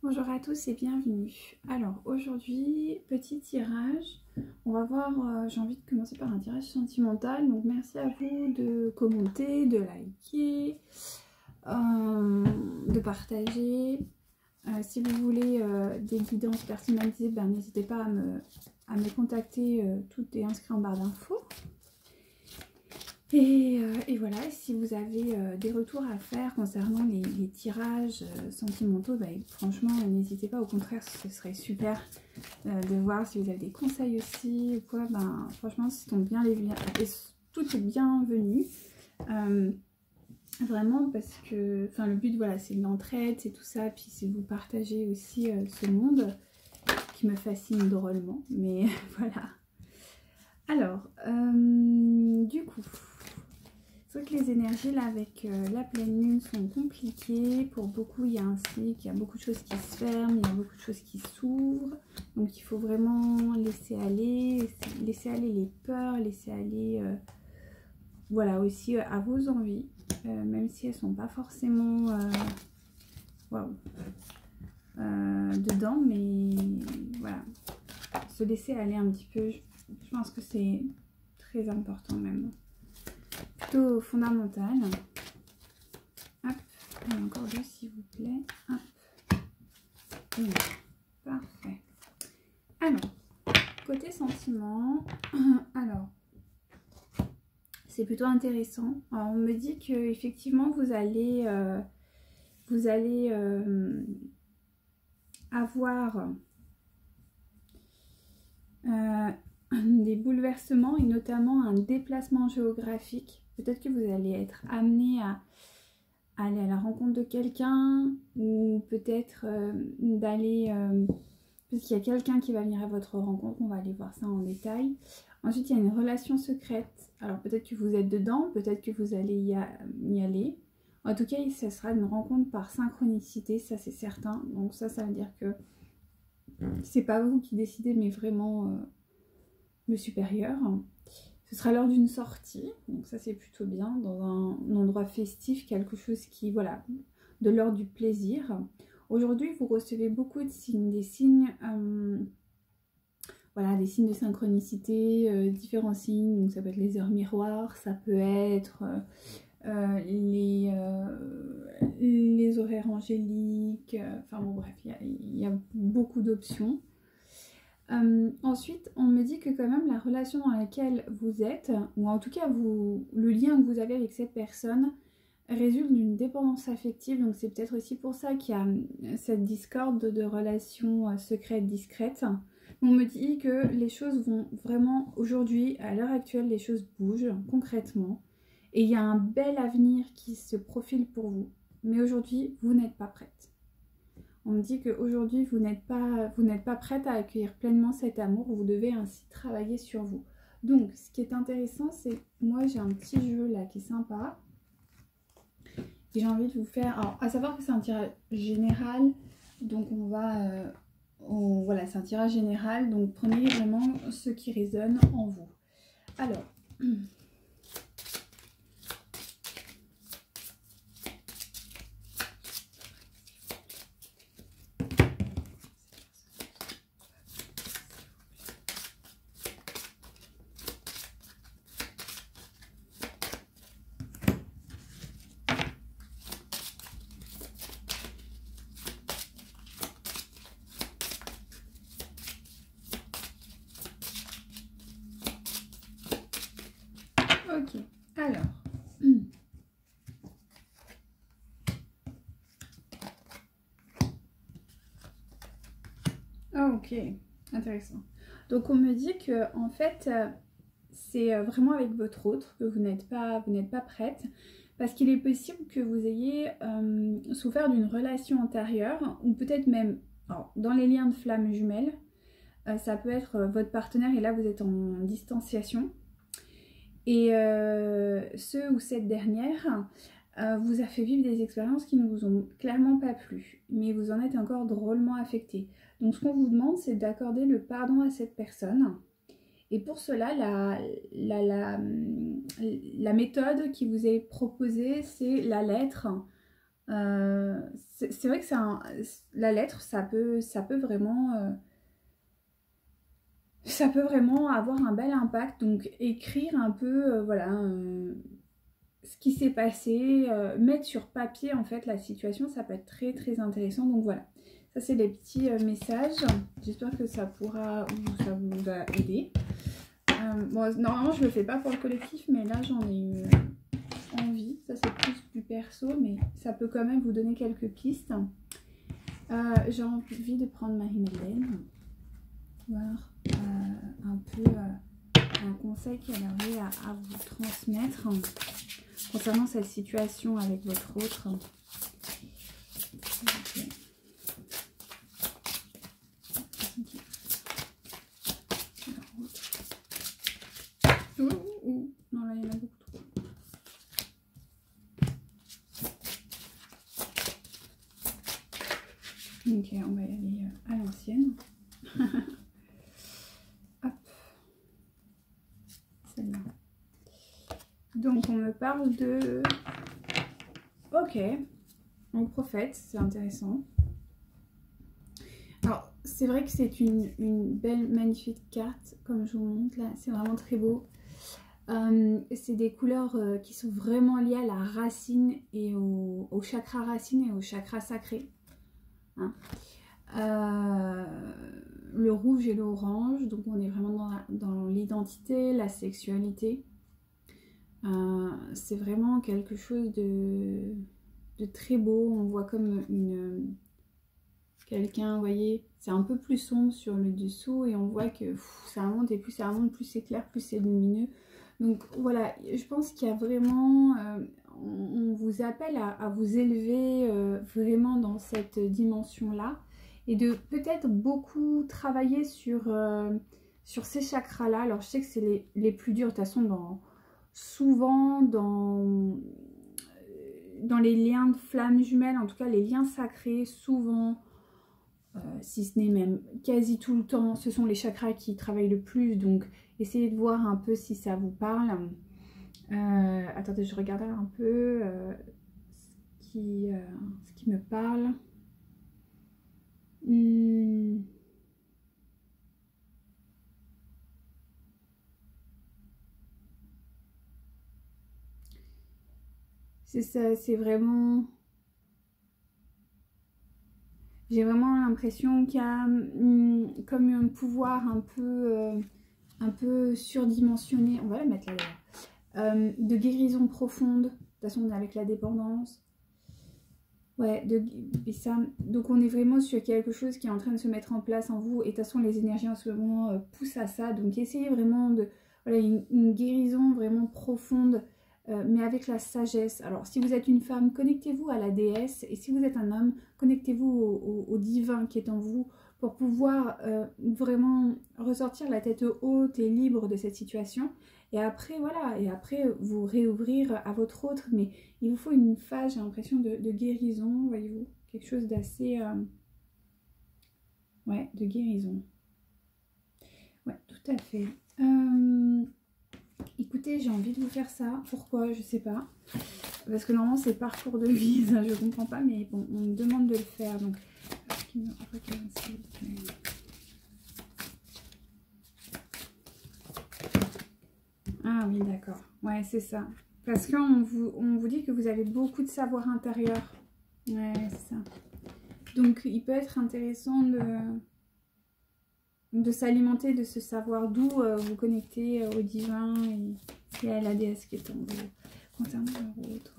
Bonjour à tous et bienvenue. Alors aujourd'hui, petit tirage. On va voir, j'ai envie de commencer par un tirage sentimental. Donc merci à vous de commenter, de liker, de partager. Si vous voulez des guidances personnalisées, ben, n'hésitez pas à me contacter. Tout est inscrit en barre d'infos. Et voilà, si vous avez des retours à faire concernant les tirages sentimentaux, bah, franchement, n'hésitez pas, au contraire, ce serait super de voir si vous avez des conseils aussi ou quoi. Ben, franchement, si tombe bien, tout est bienvenu. Vraiment, parce que le but, voilà, c'est de l'entraide, c'est tout ça, puis c'est de vous partager aussi ce monde qui me fascine drôlement, mais voilà. Alors, du coup... C'est vrai que les énergies là avec la pleine lune sont compliquées. Pour beaucoup, il y a un cycle, il y a beaucoup de choses qui se ferment, il y a beaucoup de choses qui s'ouvrent. Donc il faut vraiment laisser aller les peurs, laisser aller voilà aussi à vos envies, même si elles sont pas forcément waouh, dedans, mais voilà, se laisser aller un petit peu. Je pense que c'est très important même. Plutôt fondamental. Hop, et encore deux s'il vous plaît. Hop. Oui, parfait. Alors, côté sentiment, alors, c'est plutôt intéressant. Alors, on me dit que effectivement vous allez avoir des bouleversements et notamment un déplacement géographique. Peut-être que vous allez être amené à aller à la rencontre de quelqu'un ou peut-être d'aller... parce qu'il y a quelqu'un qui va venir à votre rencontre, on va aller voir ça en détail. Ensuite, il y a une relation secrète. Alors peut-être que vous êtes dedans, peut-être que vous allez y aller. En tout cas, ça sera une rencontre par synchronicité, ça c'est certain. Donc ça veut dire que c'est pas vous qui décidez, mais vraiment le supérieur. Ce sera lors d'une sortie, donc ça c'est plutôt bien, dans un endroit festif, quelque chose qui, voilà, de l'ordre du plaisir. Aujourd'hui, vous recevez beaucoup de signes, voilà, des signes de synchronicité, différents signes. Donc ça peut être les heures miroirs, ça peut être les horaires angéliques, enfin bon bref, il y a beaucoup d'options. Ensuite, on me dit que quand même la relation dans laquelle vous êtes, ou en tout cas le lien que vous avez avec cette personne, résulte d'une dépendance affective. Donc c'est peut-être aussi pour ça qu'il y a cette discorde de relations secrètes, discrètes. On me dit que les choses vont vraiment, aujourd'hui, à l'heure actuelle, les choses bougent concrètement. Et il y a un bel avenir qui se profile pour vous. Mais aujourd'hui, vous n'êtes pas prête. On me dit qu'aujourd'hui, vous n'êtes pas prête à accueillir pleinement cet amour. Vous devez ainsi travailler sur vous. Donc, ce qui est intéressant, c'est... Moi, j'ai un petit jeu là qui est sympa. Et j'ai envie de vous faire... Alors, à savoir que c'est un tirage général. Donc, on va... voilà, c'est un tirage général. Donc, prenez vraiment ce qui résonne en vous. Alors... Ok, alors... Ah, ok, intéressant. Donc on me dit que en fait c'est vraiment avec votre autre que vous n'êtes pas prête, parce qu'il est possible que vous ayez souffert d'une relation antérieure, ou peut-être même alors, dans les liens de flammes jumelles, ça peut être votre partenaire et là vous êtes en distanciation. Et ce ou cette dernière vous a fait vivre des expériences qui ne vous ont clairement pas plu, mais vous en êtes encore drôlement affecté. Donc ce qu'on vous demande, c'est d'accorder le pardon à cette personne. Et pour cela, la méthode qui vous est proposée, c'est la lettre C'est vrai que la lettre, ça peut vraiment... ça peut vraiment avoir un bel impact. Donc écrire un peu, voilà, ce qui s'est passé, mettre sur papier en fait la situation, ça peut être très très intéressant. Donc voilà, ça c'est les petits messages. J'espère que ça pourra ou ça vous va aider. Bon, normalement je le fais pas pour le collectif, mais là j'en ai eu envie. Ça c'est plus du perso, mais ça peut quand même vous donner quelques pistes. J'ai envie de prendre Marie-Madeleine, voir un peu un conseil qu'elle aurait à vous transmettre concernant cette situation avec votre autre. Okay. Non, là il y en a beaucoup trop. Ok, on va y aller à l'ancienne. Hop. Celle-là. Donc on me parle de... Ok. Donc prophète, c'est intéressant. Alors c'est vrai que c'est une belle, magnifique carte, comme je vous montre là. C'est vraiment très beau. C'est des couleurs qui sont vraiment liées à la racine et au chakra racine et au chakra sacré. Hein. Le rouge et l'orange, donc on est vraiment dans l'identité, la sexualité. C'est vraiment quelque chose de très beau. On voit comme quelqu'un, vous voyez, c'est un peu plus sombre sur le dessous et on voit que ça monte et plus ça monte, plus c'est clair, plus c'est lumineux. Donc voilà, je pense qu'il y a vraiment, on vous appelle à vous élever vraiment dans cette dimension-là et de peut-être beaucoup travailler sur ces chakras-là. Alors je sais que c'est les plus durs, de toute façon, souvent dans les liens de flammes jumelles, en tout cas les liens sacrés, souvent, si ce n'est même quasi tout le temps, ce sont les chakras qui travaillent le plus. Donc essayez de voir un peu si ça vous parle. Attendez, je regarde un peu ce qui me parle. C'est ça, c'est vraiment... J'ai vraiment l'impression qu'il y a comme un pouvoir un peu surdimensionné. On va la mettre là. De guérison profonde. De toute façon, on est avec la dépendance. Ouais, ça. Donc on est vraiment sur quelque chose qui est en train de se mettre en place en vous. Et de toute façon, les énergies en ce moment poussent à ça. Donc essayez vraiment de... Voilà, une guérison vraiment profonde. Mais avec la sagesse. Alors, si vous êtes une femme, connectez-vous à la déesse. Et si vous êtes un homme, connectez-vous au divin qui est en vous pour pouvoir vraiment ressortir la tête haute et libre de cette situation. Et après, voilà, et après, vous réouvrir à votre autre. Mais il vous faut une phase, j'ai l'impression, de guérison, voyez-vous. Quelque chose d'assez... ouais, de guérison. Ouais, tout à fait. Écoutez, j'ai envie de vous faire ça. Pourquoi? Je sais pas. Parce que normalement, c'est parcours de vie, ça, je comprends pas. Mais bon, on me demande de le faire. Donc, ah oui, d'accord. Ouais, c'est ça. Parce qu'on vous dit que vous avez beaucoup de savoir intérieur. Ouais, c'est ça. Donc, il peut être intéressant de s'alimenter de ce savoir, d'où vous connecter au divin et à la déesse qui est en vous. Concernant leur autre,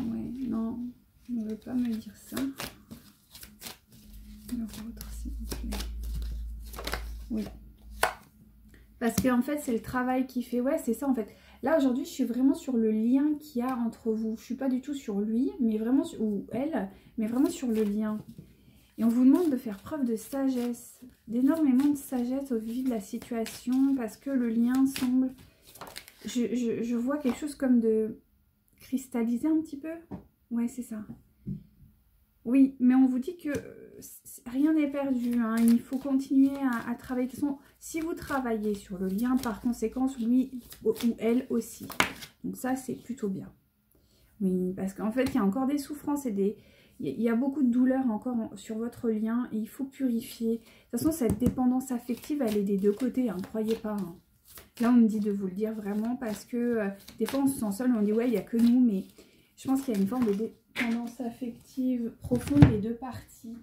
ouais, non, on ne veut pas me dire ça. Leur autre, s'il vous plaît. Oui. Parce qu'en fait, c'est le travail qui fait. Ouais, c'est ça en fait. Là, aujourd'hui, je suis vraiment sur le lien qu'il y a entre vous. Je ne suis pas du tout sur lui, mais vraiment ou elle, mais vraiment sur le lien. Et on vous demande de faire preuve de sagesse, d'énormément de sagesse au vu de la situation, parce que le lien semble... Je vois quelque chose comme de cristalliser un petit peu. Ouais, c'est ça. Oui, mais on vous dit que rien n'est perdu, hein. Il faut continuer à travailler. De toute façon, si vous travaillez sur le lien, par conséquent, lui ou elle aussi. Donc ça, c'est plutôt bien. Oui, parce qu'en fait, il y a encore des souffrances et il y a beaucoup de douleurs encore sur votre lien. Et il faut purifier. De toute façon, cette dépendance affective, elle est des deux côtés, hein, croyez pas. Hein. Là, on me dit de vous le dire vraiment parce que des fois, on se sent seul. On dit, ouais, il n'y a que nous, mais je pense qu'il y a une forme de dépendance affective profonde des deux parties.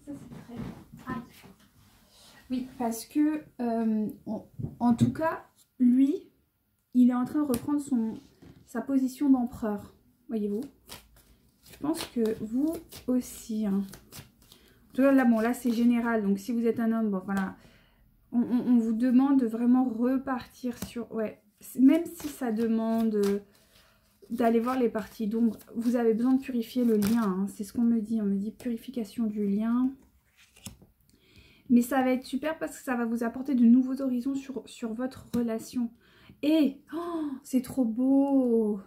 Ça, c'est très bien. Ah. Oui, parce que, en tout cas, lui, il est en train de reprendre sa position d'empereur. Voyez-vous? Je pense que vous aussi. Hein. En tout cas, là, bon, là, c'est général. Donc, si vous êtes un homme, bon, voilà. On vous demande de vraiment repartir sur... Ouais, même si ça demande d'aller voir les parties d'ombre, vous avez besoin de purifier le lien. Hein. C'est ce qu'on me dit. On me dit purification du lien. Mais ça va être super parce que ça va vous apporter de nouveaux horizons sur votre relation. Et oh, c'est trop beau.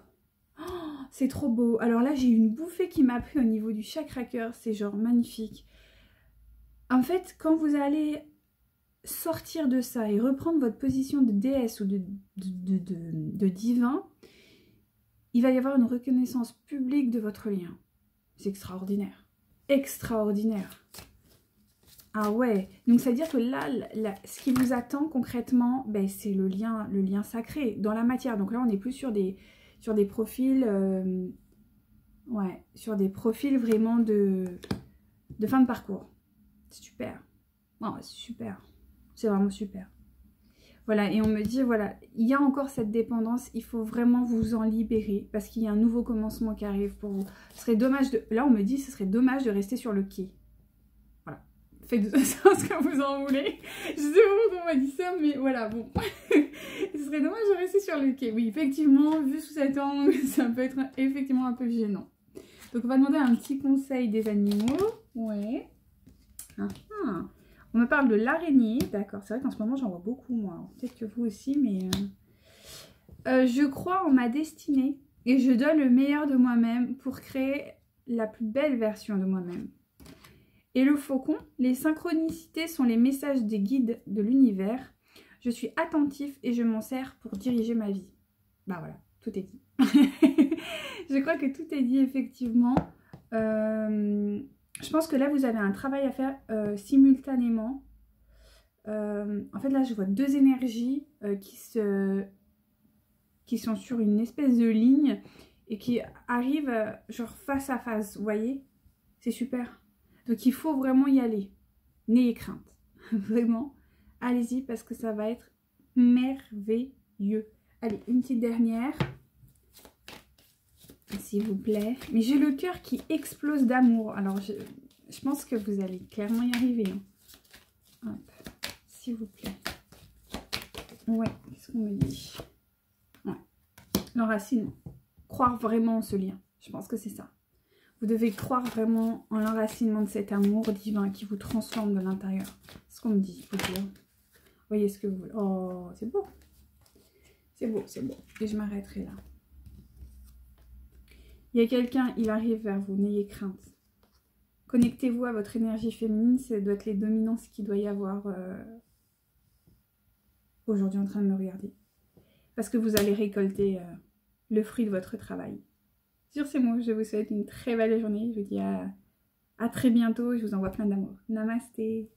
Oh, c'est trop beau. Alors là, j'ai eu une bouffée qui m'a pris au niveau du chakra cœur. C'est genre magnifique. En fait, quand vous allez sortir de ça et reprendre votre position de déesse ou de divin, il va y avoir une reconnaissance publique de votre lien. C'est extraordinaire. Extraordinaire. Ah ouais, donc ça veut dire que là, ce qui vous attend concrètement, ben, c'est le lien sacré dans la matière. Donc là, on n'est plus sur des profils, ouais, sur des profils vraiment de fin de parcours. C'est super. Oh, c'est super. C'est vraiment super. Voilà, et on me dit, voilà, il y a encore cette dépendance, il faut vraiment vous en libérer parce qu'il y a un nouveau commencement qui arrive pour vous. Ce serait dommage de... Là, on me dit, ce serait dommage de rester sur le quai. Voilà. Faites ce que vous en voulez. Je sais pas pourquoi on m'a dit ça, mais voilà, bon. Ce serait dommage de rester sur le quai. Oui, effectivement, vu sous cet angle, ça peut être effectivement un peu gênant. Donc, on va demander un petit conseil des animaux. Ouais. On me parle de l'araignée. D'accord, c'est vrai qu'en ce moment, j'en vois beaucoup, moi. Peut-être que vous aussi, mais... je crois en ma destinée et je donne le meilleur de moi-même pour créer la plus belle version de moi-même. Et le faucon, les synchronicités sont les messages des guides de l'univers. Je suis attentif et je m'en sers pour diriger ma vie. Bah voilà, tout est dit. Je crois que tout est dit, effectivement. Je pense que là, vous avez un travail à faire simultanément. En fait, là, je vois deux énergies qui sont sur une espèce de ligne et qui arrivent genre face à face, vous voyez? C'est super. Donc, il faut vraiment y aller. N'ayez crainte. Vraiment, allez-y parce que ça va être merveilleux. Allez, une petite dernière. S'il vous plaît. Mais j'ai le cœur qui explose d'amour. Alors, je pense que vous allez clairement y arriver. Hein. Hop, s'il vous plaît. Ouais, qu'est-ce qu'on me dit? Ouais. L'enracinement. Croire vraiment en ce lien. Je pense que c'est ça. Vous devez croire vraiment en l'enracinement de cet amour divin qui vous transforme de l'intérieur. C'est ce qu'on me dit. Vous voyez ce que vous voulez. Oh, c'est beau. C'est beau, c'est beau. Et je m'arrêterai là. Il y a quelqu'un, il arrive vers vous. N'ayez crainte. Connectez-vous à votre énergie féminine. Ça doit être les dominances qu'il doit y avoir aujourd'hui en train de me regarder. Parce que vous allez récolter le fruit de votre travail. Sur ces mots, je vous souhaite une très belle journée. Je vous dis à très bientôt. Je vous envoie plein d'amour. Namasté.